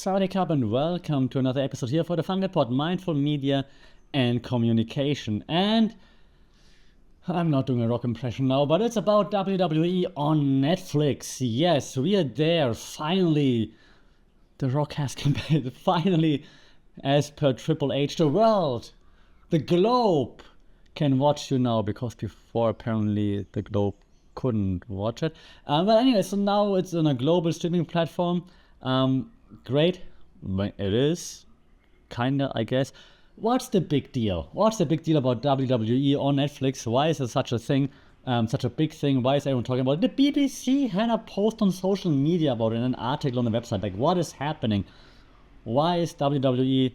Sawadee Cup and welcome to another episode here for the Fungal Pod, Mindful Media and Communication. And I'm not doing a rock impression now, but it's about WWE on Netflix. Yes, we are there. Finally, The Rock has come back. Finally, as per Triple H, the world, the globe can watch you now, because before apparently the globe couldn't watch it. But anyway, so now it's on a global streaming platform. Great. It is. Kinda, I guess. What's the big deal? What's the big deal about WWE on Netflix? Why is it such a thing? Such a big thing? Why is everyone talking about it? The BBC had a post on social media about it in an article on the website. Like, what is happening? Why is WWE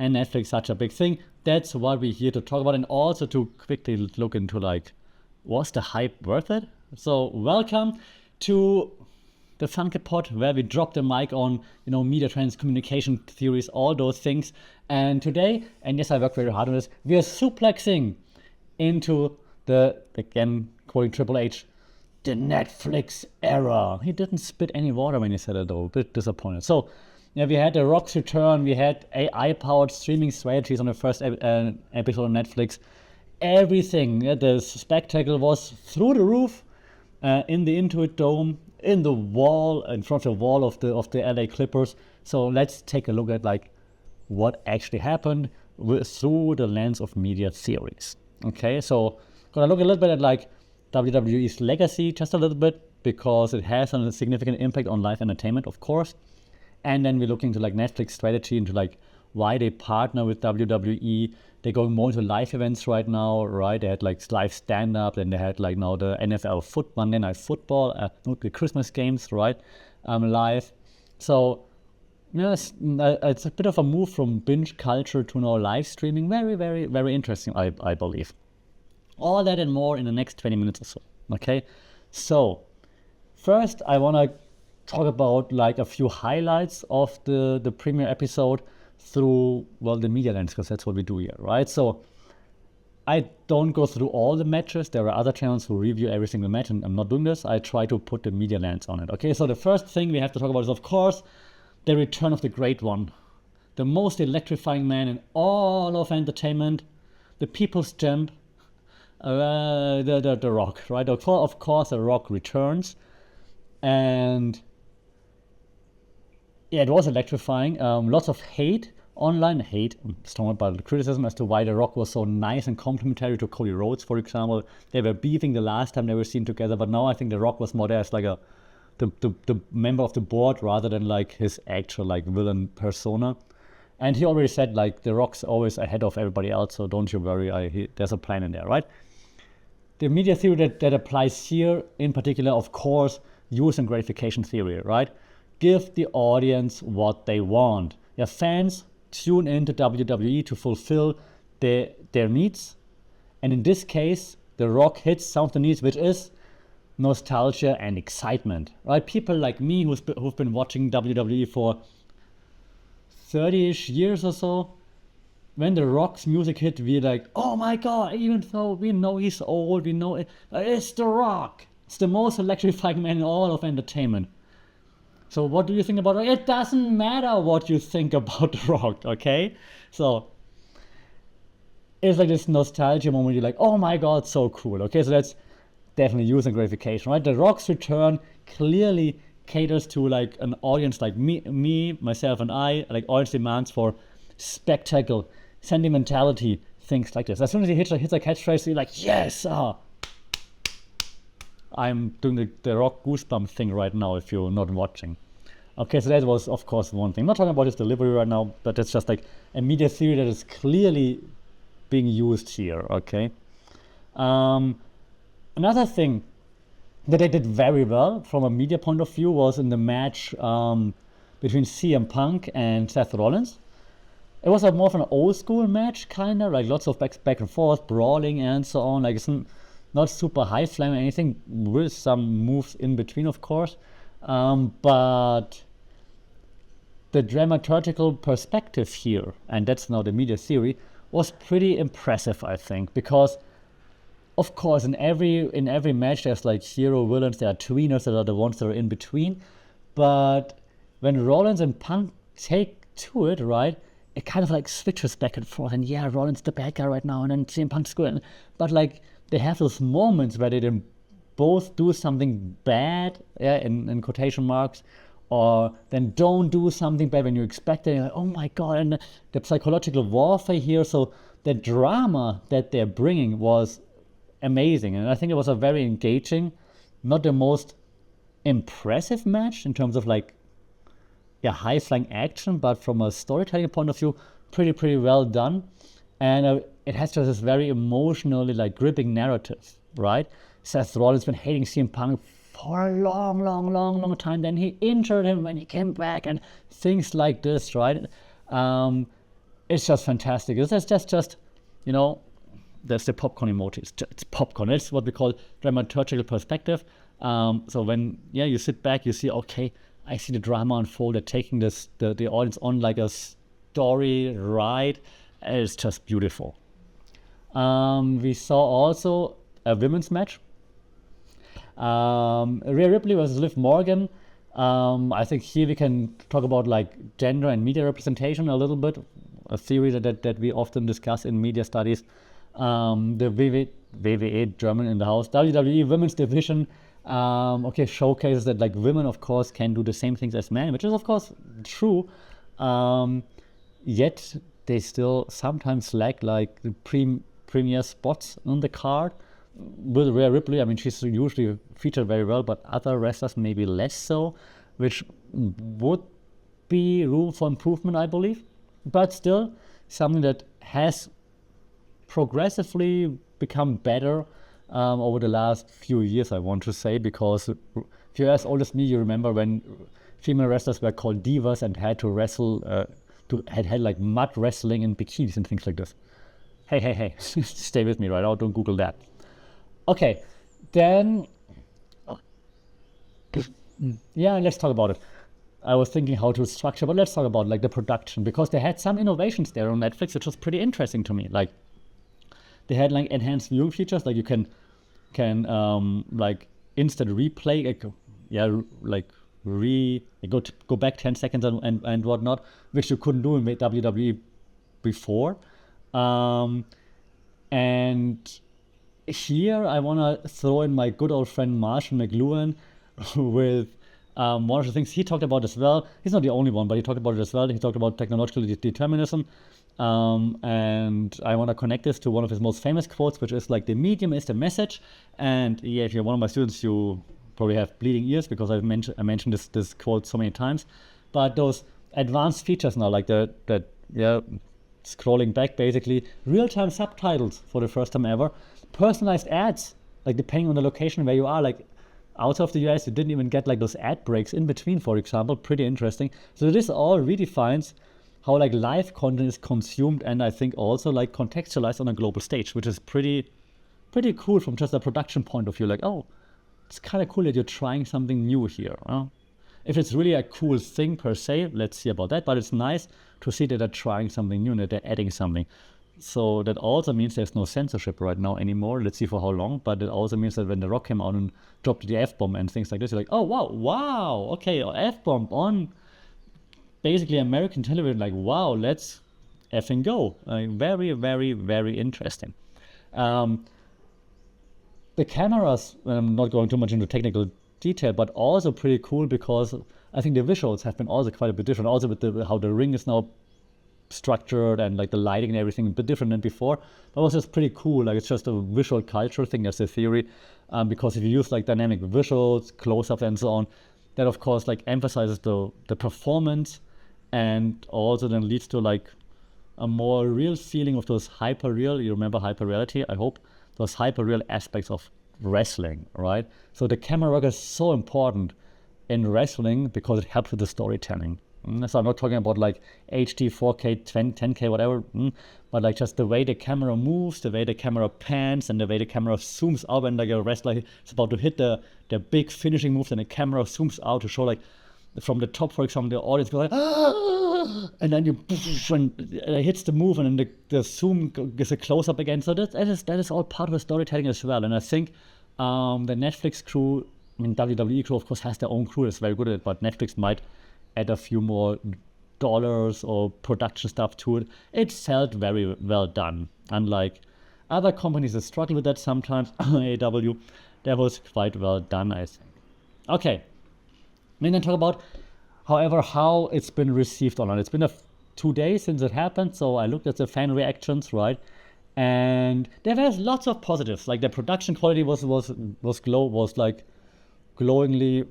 and Netflix such a big thing? That's what we're here to talk about, and also to quickly look into, like, was the hype worth it? So welcome to the Funky Pod, where we drop the mic on, media trends, communication theories, all those things. And today, and yes, I work very hard on this, we are suplexing into the, again, quoting Triple H, the Netflix era. He didn't spit any water when he said it, though. A bit disappointed. So, yeah, we had The Rock's return. We had AI-powered streaming strategies on the first episode on Netflix. Everything, the spectacle was through the roof, in the Intuit Dome, in the wall, in front of the wall of the LA Clippers. So let's take a look at, like, what actually happened through the lens of media theories. Okay, so gonna look a little bit at, like, WWE's legacy, just a little bit, because it has a significant impact on live entertainment, of course. And then we're looking into, like, Netflix strategy, into, like, why they partner with WWE. They're going more into live events right now, right? They had, like, live stand-up, then they had, like, now the NFL Monday Night Football, the Christmas games, right? Live. So, yes, it's a bit of a move from binge culture to now live streaming. Very, very, very interesting, I believe. All that and more in the next 20 minutes or so, okay? So, first I want to talk about, like, a few highlights of the premiere episode through, well, the media lens, because that's what we do here, right? So I don't go through all the matches. There are other channels who review every single match, and I'm not doing this. I try to put the media lens on it, okay? So the first thing we have to talk about is, of course, the return of the great one, the most electrifying man in all of entertainment, the people's champ, the Rock, right? Of course, the Rock returns, and yeah, it was electrifying. Lots of hate online. Strong about criticism as to why The Rock was so nice and complimentary to Cody Rhodes, for example. They were beefing the last time they were seen together, but now I think The Rock was more there as, like, the member of the board rather than, like, his actual, like, villain persona. And he already said, like, The Rock's always ahead of everybody else, so don't you worry. There's a plan in there, right? The media theory that applies here, in particular, of course, use and gratification theory, right? Give the audience what they want. Your fans tune into WWE to fulfill their needs. And in this case, The Rock hits some of the needs, which is nostalgia and excitement, right? People like me who've been watching WWE for 30-ish years or so, when The Rock's music hit, we're like, oh my God, even though we know he's old, we know it's The Rock. It's the most electrifying man in all of entertainment. So what do you think about it? It doesn't matter what you think about The Rock, okay? So it's like this nostalgia moment. You're like, oh my God, so cool. Okay, so that's definitely use and gratification, right? The Rock's return clearly caters to, like, an audience like me, myself, and I. Like, audience demands for spectacle, sentimentality, things like this. As soon as he hits a catchphrase, you're like, yes! I'm doing the Rock goosebump thing right now if you're not watching. Okay, so that was, of course, one thing. I'm not talking about his delivery right now, but it's just, like, a media theory that is clearly being used here, okay? Another thing that they did very well from a media point of view was in the match between CM Punk and Seth Rollins. It was more of an old school match, kind of, like lots of back and forth, brawling and so on. Like, it's not super high flying or anything, with some moves in between, of course. But the dramaturgical perspective here, and that's now the media theory, was pretty impressive, I think, because, of course, in every match there's, like, hero villains, there are tweeners that are the ones that are in between. But when Rollins and Punk take to it, right, it kind of like switches back and forth, and yeah, Rollins the bad guy right now, and then CM Punk's good, but like they have those moments where they then both do something bad, yeah, in quotation marks, or then don't do something bad when you expect it. You're like, oh my god, and the psychological warfare here. So the drama that they're bringing was amazing, and I think it was a very engaging, not the most impressive match in terms of like, yeah, high flying action, but from a storytelling point of view, pretty well done, and it has just this very emotionally like gripping narrative, right? Seth Rollins been hating CM Punk for a long time. Then he injured him when he came back, and things like this, right? It's just fantastic. It's just you know, there's the popcorn emoji. It's popcorn. It's what we call dramaturgical perspective. So when you sit back, you see, okay, I see the drama unfold. They're taking the audience on like a story ride. It's just beautiful. We saw also a women's match. Rhea Ripley versus Liv Morgan. I think here we can talk about like gender and media representation a little bit, a theory that we often discuss in media studies. The WWE German in the house, WWE women's division, showcases that like women of course can do the same things as men, which is of course true, yet they still sometimes lack like the premier spots on the card. With Rhea Ripley, I mean, she's usually featured very well, but other wrestlers maybe less so, which would be room for improvement, I believe. But still, something that has progressively become better over the last few years, I want to say, because if you're as old as me, you remember when female wrestlers were called divas and had to wrestle, had like mud wrestling in bikinis and things like this. Hey, stay with me right now, don't Google that. Okay, then, let's talk about it. I was thinking how to structure, but let's talk about like the production, because they had some innovations there on Netflix, which was pretty interesting to me. Like they had like enhanced viewing features, like you can like instant replay, go back 10 seconds and whatnot, which you couldn't do in WWE before, and here I want to throw in my good old friend Marshall McLuhan with one of the things he talked about as well. He's not the only one, but he talked about it as well. He talked about technological determinism, and I want to connect this to one of his most famous quotes, which is like, the medium is the message. And yeah, if you're one of my students, you probably have bleeding ears because I mentioned this quote so many times. But those advanced features now, like scrolling back, basically real-time subtitles for the first time ever, personalized ads, like depending on the location where you are, like outside of the US, you didn't even get like those ad breaks in between, for example. Pretty interesting. So this all redefines how like live content is consumed, and I think also like contextualized on a global stage, which is pretty cool from just a production point of view. Like, oh, it's kind of cool that you're trying something new here. If it's really a cool thing per se, let's see about that, but it's nice to see that they're trying something new and that they're adding something. So that also means there's no censorship right now anymore. Let's see for how long, but it also means that when The Rock came out and dropped the F-bomb and things like this, you're like, oh, wow, okay, F-bomb on basically American television, like, wow, let's effing go. Very interesting. The cameras, I'm not going too much into technical detail, but also pretty cool because I think the visuals have been also quite a bit different. Also with how the ring is now structured and like the lighting and everything a bit different than before. But it was just pretty cool. Like, it's just a visual culture thing. That's the theory. Because if you use like dynamic visuals, close-ups and so on, that of course like emphasizes the performance, and also then leads to like a more real feeling of those hyper-real, you remember hyper-reality, I hope, those hyper-real aspects of wrestling, right? So the camera work is so important in wrestling because it helps with the storytelling. So I'm not talking about like HD, 4K, 10K, whatever, but like just the way the camera moves, the way the camera pans, and the way the camera zooms out when like a wrestler is about to hit the big finishing moves, and the camera zooms out to show like from the top, for example, the audience goes like, ah! And then when it hits the move, and then the zoom gets a close up again. So that is all part of the storytelling as well. And I think the Netflix crew, I mean WWE crew of course has their own crew that's very good at it, but Netflix might add a few more dollars or production stuff to it. It felt very well done. Unlike other companies that struggle with that sometimes, AEW, that was quite well done, I think. Okay, then talk about, however, how it's been received online. It's been 2 days since it happened, so I looked at the fan reactions, right? And there was lots of positives. Like the production quality was like glowingly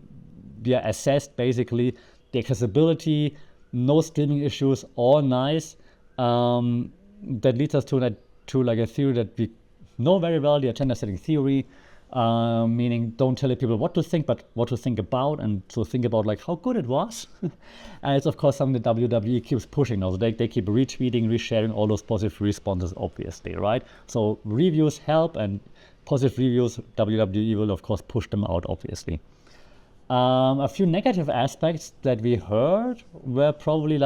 assessed, basically. The accessibility, no streaming issues, all nice. That leads us to like a theory that we know very well, the agenda setting theory, meaning don't tell people what to think, but what to think about, and to think about like how good it was. And it's of course something that WWE keeps pushing now. So they keep retweeting, resharing all those positive responses, obviously, right? So reviews help, and positive reviews, WWE will of course push them out, obviously. A few negative aspects that we heard were probably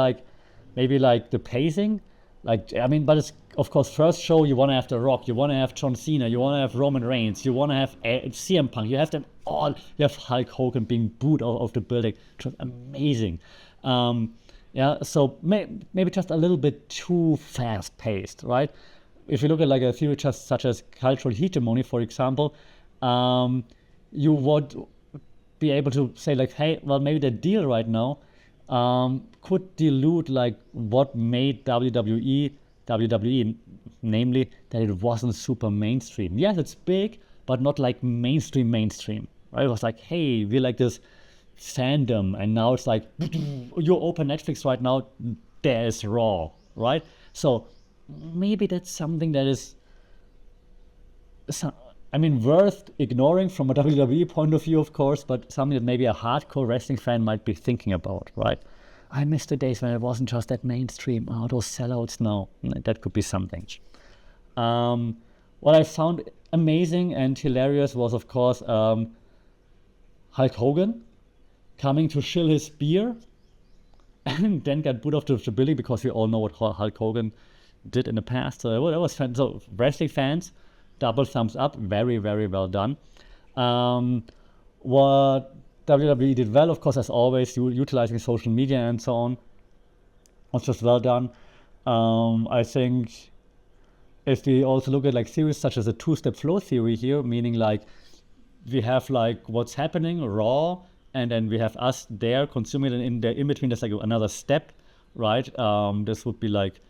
maybe the pacing. But it's of course first show you want to have The Rock, you want to have John Cena, you want to have Roman Reigns, you want to have CM Punk, you have them all. You have Hulk Hogan being booed out of the building, which was amazing. So maybe just a little bit too fast paced, right? If you look at like a theory just such as cultural hegemony, for example, you would be able to say like, hey, well, maybe the deal right now could dilute like what made WWE, namely that it wasn't super mainstream. Yes, it's big, but not like mainstream, right? It was like, hey, we're like this fandom, and now it's like, you open Netflix right now, there's Raw, right? So maybe that's something that is worth ignoring from a WWE point of view, of course, but something that maybe a hardcore wrestling fan might be thinking about, right? I miss the days when it wasn't just that mainstream. Oh, those sellouts now. That could be something. What I found amazing and hilarious was, of course, Hulk Hogan coming to shill his beer and then got booed off the building, because we all know what Hulk Hogan did in the past. So that was fun. So wrestling fans, double thumbs up, very, very well done. What WWE did well, of course, as always, utilizing social media and so on, was just well done. I think if we also look at like theories such as a two-step flow theory here, meaning like we have like what's happening, Raw, and then we have us there consuming it, and in between there's like another step, right? This would be like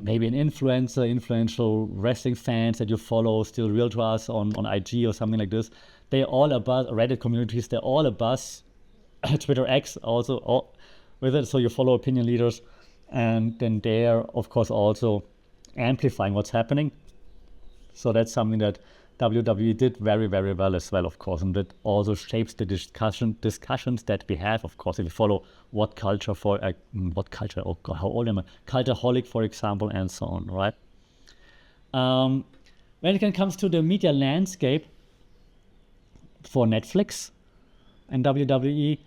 maybe an influential wrestling fans that you follow, still real to us on IG or something like this. They're all about Reddit communities. They're all about Twitter X also all with it. So you follow opinion leaders, and then they're of course also amplifying what's happening. So that's something that WWE did very, very well as well, of course, and that also shapes the discussions that we have, of course, if you follow what culture, oh God, how old am I? Cultaholic, for example, and so on, right? When it comes to the media landscape for Netflix and WWE,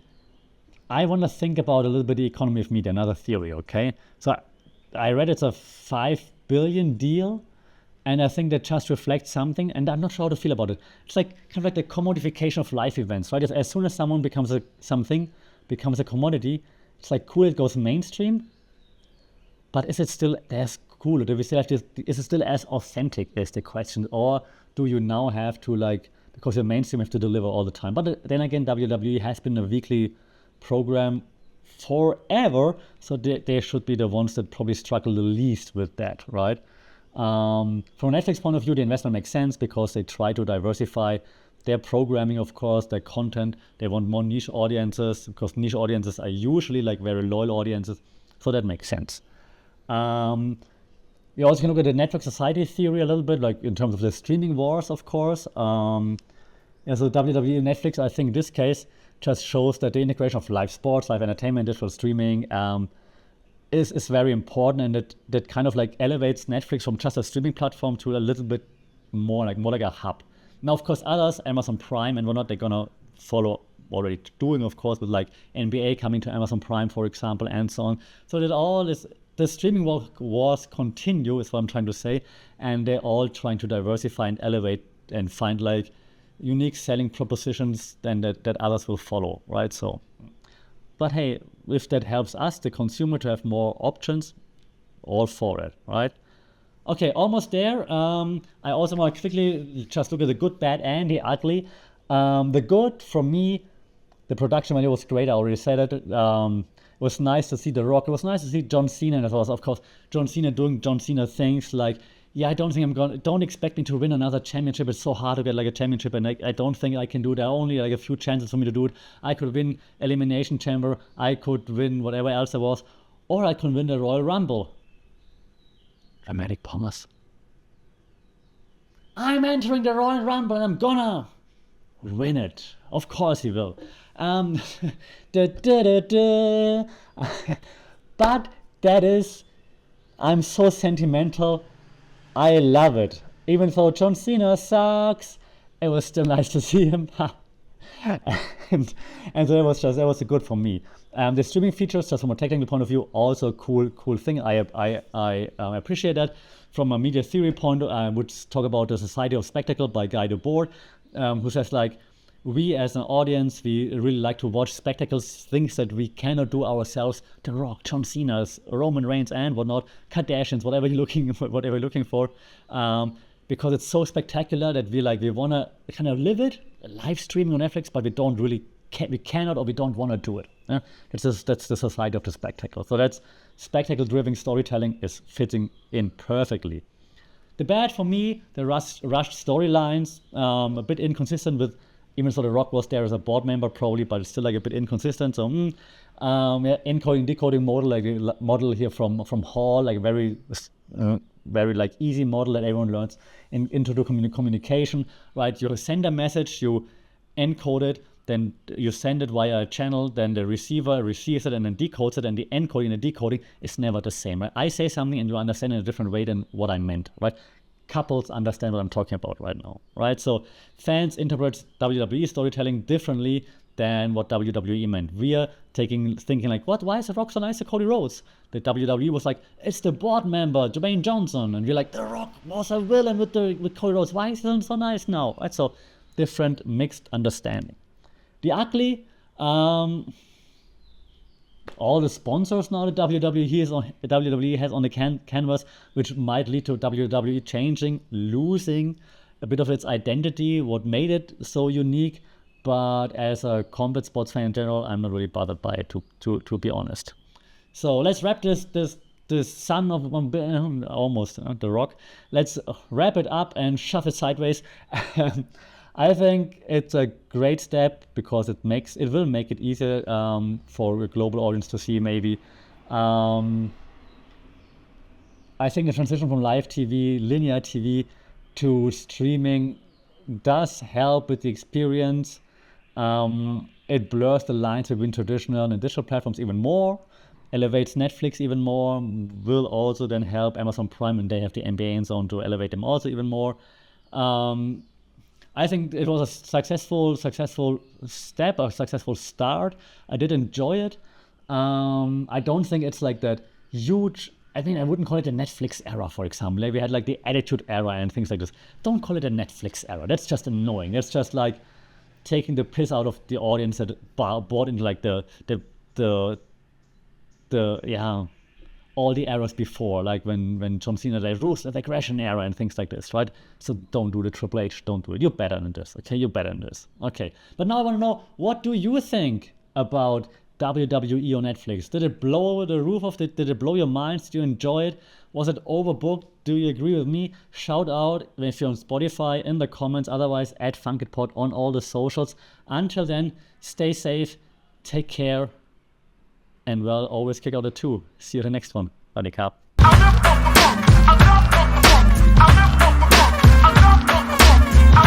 I want to think about a little bit the economy of media, another theory, okay? So I read it's a $5 billion deal, and I think that just reflects something, and I'm not sure how to feel about it. It's like kind of like the commodification of life events, right? As soon as someone becomes becomes a commodity, it's like cool, it goes mainstream, but is it still as cool? Or do we still have this, is it still as authentic, is the question? Or do you now have to, like, because you're mainstream, have to deliver all the time? But then again, WWE has been a weekly program forever, so they should be the ones that probably struggle the least with that, right? From a Netflix point of view, the investment makes sense because they try to diversify their programming, of course, their content. They want more niche audiences, because niche audiences are usually like very loyal audiences, so that makes sense. We also can look at the network society theory a little bit, like in terms of the streaming wars, of course. So WWE and Netflix, I think in this case, just shows that the integration of live sports, live entertainment, digital streaming is very important, and that kind of like elevates Netflix from just a streaming platform to a little bit more like a hub. Now, of course, others, Amazon Prime and whatnot, they're gonna follow already doing, of course, with like NBA coming to Amazon Prime, for example, and so on. So that all is, the streaming wars continue, is what I'm trying to say, and they're all trying to diversify and elevate and find like unique selling propositions then that others will follow, right? So, but hey, if that helps us, the consumer, to have more options, all for it, right? Okay, almost there. I also want to quickly just look at the good, bad, and the ugly. The good, for me, the production value was great. I already said it. It was nice to see The Rock. It was nice to see John Cena as well. Of course, John Cena doing John Cena things like, yeah, I don't think don't expect me to win another championship. It's so hard to get like a championship, and I don't think I can do it. There are only like a few chances for me to do it. I could win Elimination Chamber. I could win whatever else there was. Or I could win the Royal Rumble. Dramatic pause. I'm entering the Royal Rumble and I'm gonna win it. Of course he will. But that is, I'm so sentimental. I love it. Even though John Cena sucks, it was still nice to see him. and so it was good for me. The streaming features, just from a technical point of view, also a cool thing. I appreciate that. From a media theory point, I would talk about the Society of Spectacle by Guy Debord, who says like, we as an audience, we really like to watch spectacles, things that we cannot do ourselves. The Rock, John Cena's, Roman Reigns, and whatnot, Kardashians, whatever you're looking for, because it's so spectacular that we want to kind of live it, live streaming on Netflix, but we don't really we cannot or we don't want to do it. Yeah? That's the Society of the Spectacle. So that's spectacle-driven storytelling is fitting in perfectly. The bad for me, the rushed storylines, a bit inconsistent with. Even though The Rock was there as a board member, probably, but it's still like a bit inconsistent. So, encoding, decoding model, like the model here from Hall, like very like easy model that everyone learns into the communication, right? You send a message, you encode it, then you send it via a channel, then the receiver receives it and then decodes it, and the encoding and the decoding is never the same, right? I say something and you understand in a different way than what I meant, right? Couples understand what I'm talking about right now, right? So fans interpret WWE storytelling differently than what WWE meant. We're thinking like, what? Why is The Rock so nice to Cody Rhodes? The WWE was like, it's the board member, Dwayne Johnson, and we're like, The Rock was a villain with Cody Rhodes. Why is he so nice now? Right? So different, mixed understanding. The ugly. All the sponsors now that WWE has on the canvas, which might lead to WWE changing, losing a bit of its identity, what made it so unique. But as a combat sports fan in general, I'm not really bothered by it, to be honest. So let's wrap this son of almost The Rock. Let's wrap it up and shove it sideways. I think it's a great step because it will make it easier for a global audience to see maybe. I think the transition from live TV, linear TV, to streaming does help with the experience. It blurs the lines between traditional and digital platforms even more, elevates Netflix even more, will also then help Amazon Prime, and they have the NBA and so on, to elevate them also even more. I think it was a successful step, a successful start. I did enjoy it. I don't think it's like that huge. I mean, I wouldn't call it a Netflix era, for example. Like we had like the Attitude era and things like this. Don't call it a Netflix era. That's just annoying. That's just like taking the piss out of the audience that bought into like the all the eras before, like when John Cena, like Rules of Aggression era and things like this, right? So don't do the Triple H, don't do it. You're better than this, okay? You're better than this, okay? But now I want to know, what do you think about WWE on Netflix? Did it blow the roof did it blow your minds? Did you enjoy it? Was it overbooked? Do you agree with me? Shout out if you're on Spotify in the comments. Otherwise, add FunkedPod on all the socials. Until then, stay safe, take care, and well, always kick out a 2. See you in the next one. Bye, Cup.